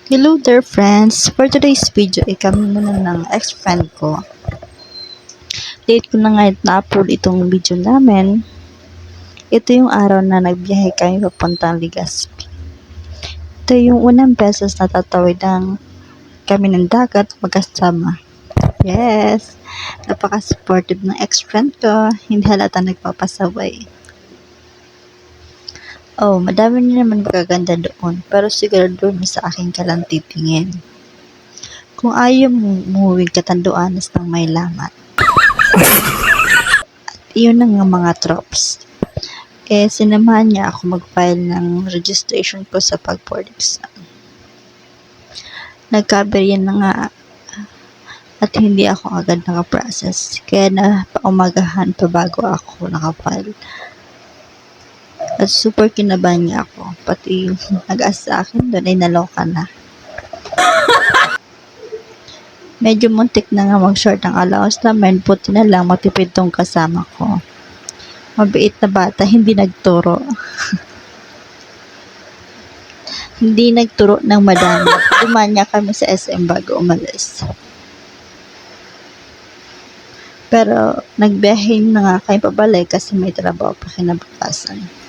Hello there friends! For today's video ay kami muna ng ex-friend ko. Late ko na nga na-upload itong video namin. Ito yung araw na nagbiyahe kami papuntang Legazpi. Ito yung unang beses na tatawid kami ng dagat magkasama. Yes! Napaka-supportive ng ex-friend ko. Hindi halata nagpapasaway. Oh, madami na naman magaganda doon, pero sigurado mo sa akin ka lang titingin. Kung ayaw mo umuwing Catanduanes ng may lamat. At iyon ang mga tropes. Sinamahan niya ako mag-file ng registration ko sa pag-board exam. Nagkaberya na nga at hindi ako agad nakaprocess. Kaya napaumagahan pa bago ako nakafile. At super kinabahan niya ako. Pati yung nag-asa sa akin doon ay naloka na. Medyo muntik na nga mag-short ang allowance namin. Buti na lang matipid tong kasama ko. Mabait na bata, hindi nagturo. Hindi nagturo ng madami. Dumanya kami sa SM bago umalis. Pero nagbiyahe na nga kayo pabalik kasi may trabaho pa kinabukasan.